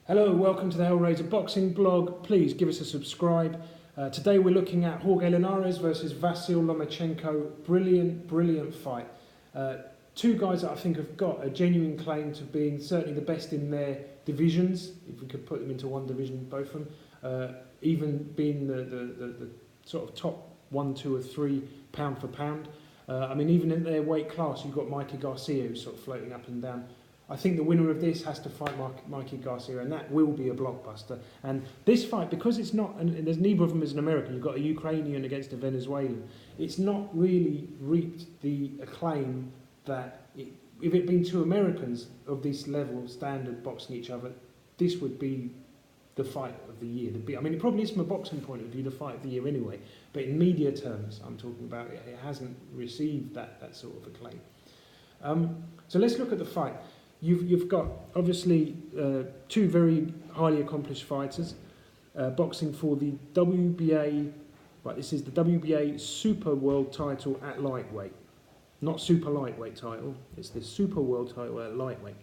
Hello, welcome to the Hellraiser Boxing blog. Please give us a subscribe. Today we're looking at Jorge Linares versus Vasyl Lomachenko. Brilliant fight. Two guys that I think have got a genuine claim to being certainly the best in their divisions, if we could put them into one division, both of them, even being the sort of top 1, 2 or 3 pound for pound. I mean, even in their weight class, you've got Mikey Garcia who's sort of floating up and down. I think the winner of this has to fight Mikey Garcia, and that will be a blockbuster. And this fight, because it's not, and there's neither of them is an American, you've got a Ukrainian against a Venezuelan, it's not really reaped the acclaim that, if it had been two Americans of this level, standard, boxing each other, this would be the fight of the year. I mean, it probably is from a boxing point of view the fight of the year anyway, but in media terms, I'm talking about, it hasn't received that sort of acclaim. So let's look at the fight. You've got, obviously, two very highly accomplished fighters boxing for the WBA, right, this is the WBA Super World title at lightweight. Not super lightweight title, it's the Super World title at lightweight.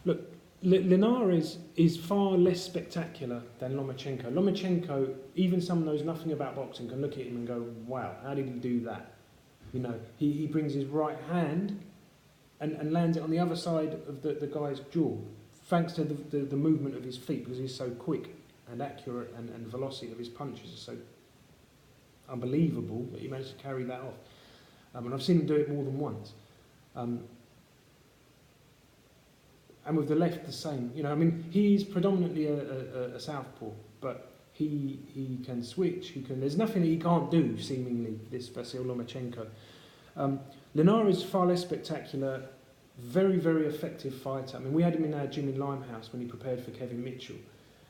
Look, Linares is far less spectacular than Lomachenko. Lomachenko, even someone who knows nothing about boxing, can look at him and go, wow, how did he do that? You know, he brings his right hand and lands it on the other side of the guy's jaw, thanks to the movement of his feet, because he's so quick and accurate, and velocity of his punches is so unbelievable that he managed to carry that off. And I've seen him do it more than once. And with the left, the same. You know, I mean, he's predominantly a southpaw, but he can switch. There's nothing that he can't do, seemingly, this Vasyl Lomachenko. Linares is far less spectacular, very effective fighter. I mean, we had him in our gym in Limehouse when he prepared for Kevin Mitchell.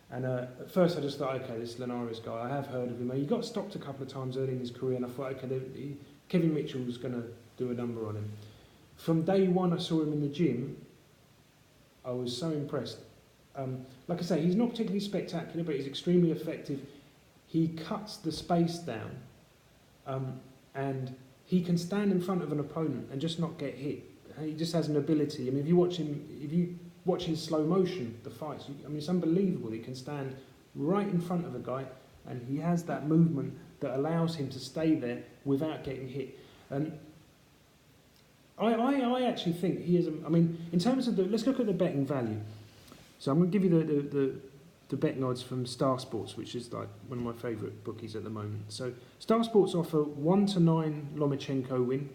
And at first I just thought, okay, this Linares guy, I have heard of him. He got stopped a couple of times early in his career, and I thought, okay, Kevin Mitchell was going to do a number on him. From day one I saw him in the gym, I was so impressed. Like I say, he's not particularly spectacular, but he's extremely effective. He cuts the space down, and he can stand in front of an opponent and just not get hit. He just has an ability. I mean, if you watch in slow motion the fights, I mean, it's unbelievable. He can stand right in front of a guy, and he has that movement that allows him to stay there without getting hit. I actually think he is. I mean, in terms of let's look at the betting value. So I'm going to give you the betting odds from Star Sports, which is like one of my favourite bookies at the moment. So Star Sports offer 1-9 Lomachenko win,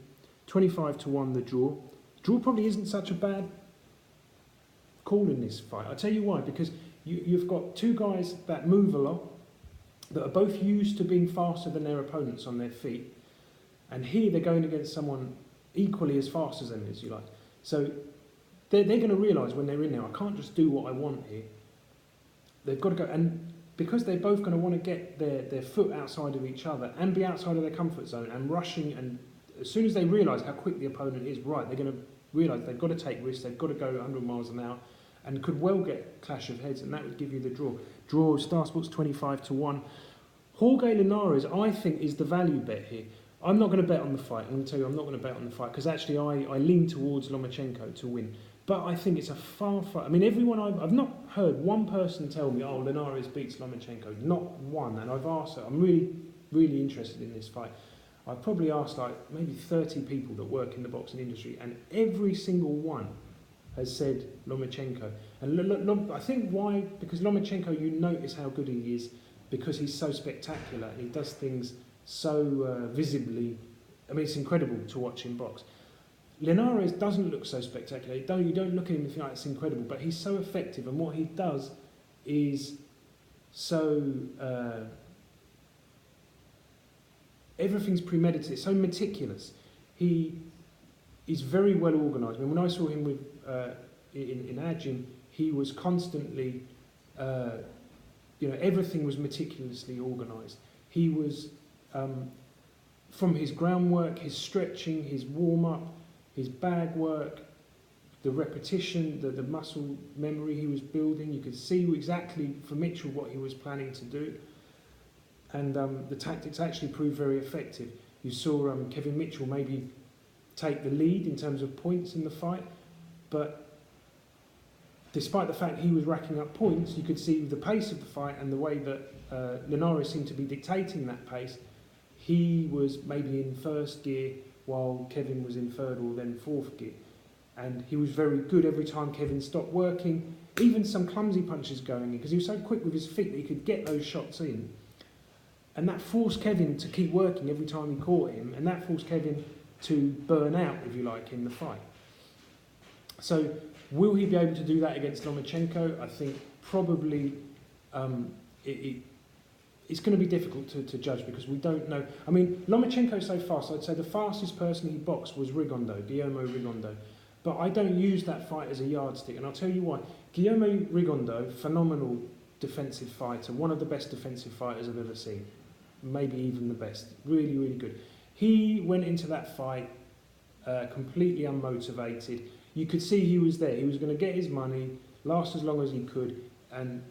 25-1 the draw. Draw probably isn't such a bad call in this fight. I'll tell you why. Because you've got two guys that move a lot, that are both used to being faster than their opponents on their feet, and here they're going against someone equally as fast as them, as you like. So they're going to realise when they're in there, I can't just do what I want here. They've got to go, and because they're both going to want to get their foot outside of each other and be outside of their comfort zone and rushing, and as soon as they realise how quick the opponent is, right, they're going to realise they've got to take risks, they've got to go 100 miles an hour, and could well get clash of heads, and that would give you the draw. Draw, Star Sports 25-1. Jorge Linares, I think, is the value bet here. I'm not going to bet on the fight. I'm going to tell you I'm not going to bet on the fight, because actually I lean towards Lomachenko to win. But I think it's a far fight. I mean, everyone I've not heard one person tell me, oh, Linares beats Lomachenko. Not one. And I've asked, I'm really interested in this fight. I've probably asked like maybe 30 people that work in the boxing industry, and every single one has said Lomachenko. And I think why? Because Lomachenko, you notice how good he is, because he's so spectacular and he does things so visibly. I mean, it's incredible to watch him box. Linares doesn't look so spectacular. You don't look at him and think, like, it's incredible, but he's so effective, and what he does is so everything's premeditated, so meticulous. He is very well organised. I mean, when I saw him with in our gym, he was constantly, everything was meticulously organised. He was from his groundwork, his stretching, his warm-up, his bag work, the repetition, the muscle memory he was building. You could see exactly for Mitchell what he was planning to do. And the tactics actually proved very effective. You saw Kevin Mitchell maybe take the lead in terms of points in the fight, but despite the fact he was racking up points, you could see the pace of the fight and the way that Linares seemed to be dictating that pace. He was maybe in first gear while Kevin was in third or then fourth gear. And he was very good every time Kevin stopped working, even some clumsy punches going in, because he was so quick with his feet that he could get those shots in. And that forced Kevin to keep working every time he caught him, and that forced Kevin to burn out, if you like, in the fight. So will he be able to do that against Lomachenko? I think probably it's going to be difficult to judge because we don't know. I mean, Lomachenko's so fast. I'd say the fastest person he boxed was Rigondeaux, Guillermo Rigondeaux. But I don't use that fight as a yardstick, and I'll tell you why. Guillermo Rigondeaux, phenomenal defensive fighter, one of the best defensive fighters I've ever seen. Maybe even the best. Really, really good. He went into that fight completely unmotivated. You could see he was there. He was going to get his money, last as long as he could, and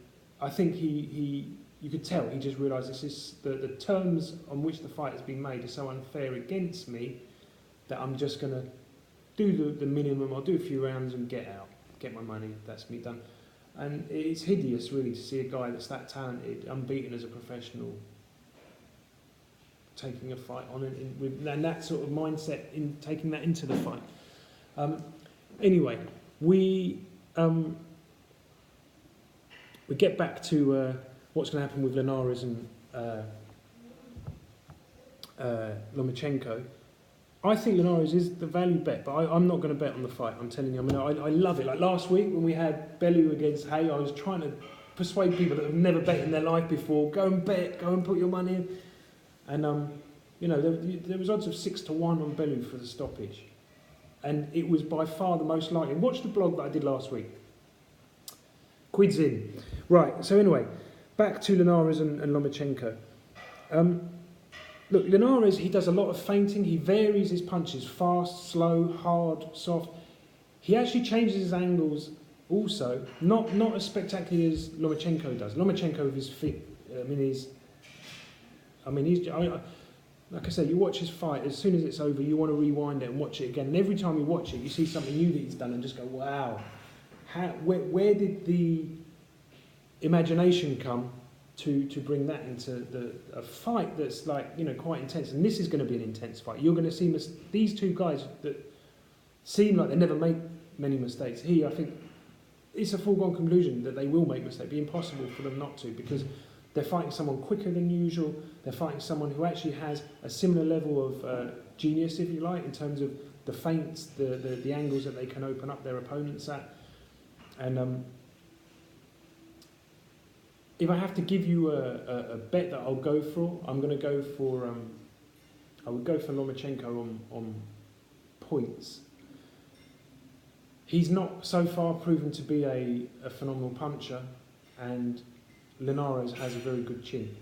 I think you could tell he just realised this is the terms on which the fight has been made are so unfair against me that I'm just going to do the minimum. I'll do a few rounds and get out, get my money. That's me done. And it's hideous, really, to see a guy that's that talented, unbeaten as a professional, taking a fight on and that sort of mindset in taking that into the fight. Anyway, we get back to what's going to happen with Linares and Lomachenko. I think Linares is the value bet, but I'm not going to bet on the fight. I'm telling you, I mean, I love it. Like last week when we had Bellew against Hay, I was trying to persuade people that have never bet in their life before, go and bet, go and put your money in. And you know, there was odds of 6-1 on Bellew for the stoppage, and it was by far the most likely. Watch the blog that I did last week. Quids in. Right. So anyway, back to Linares and Lomachenko. Look, Linares, he does a lot of feinting. He varies his punches, fast, slow, hard, soft. He actually changes his angles also, not as spectacularly as Lomachenko does. Lomachenko with his feet, he's like I say, you watch his fight, as soon as it's over, you want to rewind it and watch it again. And every time you watch it, you see something new that he's done and just go, wow. Where did the imagination come to bring that into a fight that's like, you know, quite intense? And this is going to be an intense fight. You're going to see these two guys that seem like they never make many mistakes. I think it's a foregone conclusion that they will make mistakes. It'd be impossible for them not to, because they're fighting someone quicker than usual. They're fighting someone who actually has a similar level of genius, if you like, in terms of the feints, the angles that they can open up their opponents at. And if I have to give you a bet that I'll go for, I'm going to go for I would go for Lomachenko on points. He's not so far proven to be a phenomenal puncher, and Linares has a very good chin.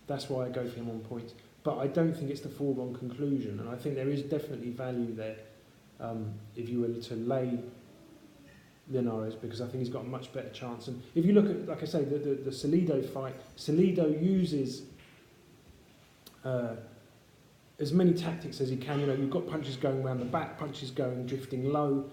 That's why I go for him on points. But I don't think it's the foregone conclusion, and I think there is definitely value there if you were to lay Linares, because I think he's got a much better chance. And if you look at, like I say, the Salido fight, Salido uses as many tactics as he can. You know, you've got punches going around the back, punches going drifting low,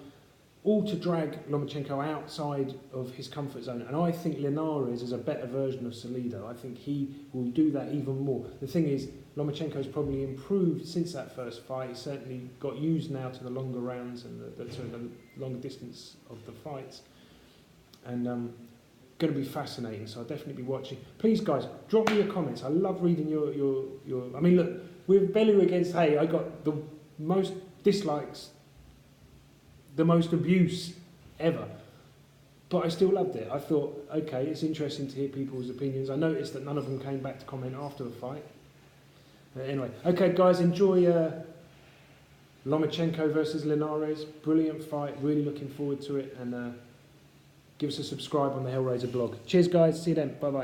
all to drag Lomachenko outside of his comfort zone. And I think Linares is a better version of Salido. I think he will do that even more. The thing is, Lomachenko's probably improved since that first fight. He's certainly got used now to the longer rounds and the longer distance of the fights. And going to be fascinating, so I'll definitely be watching. Please, guys, drop me your comments. I love reading your I mean, look, with Bellew against Hay, I got the most dislikes, the most abuse ever. But I still loved it. I thought, okay, it's interesting to hear people's opinions. I noticed that none of them came back to comment after the fight. Anyway, okay, guys, enjoy Lomachenko versus Linares. Brilliant fight. Really looking forward to it. And give us a subscribe on the Hellraiser blog. Cheers, guys. See you then. Bye-bye.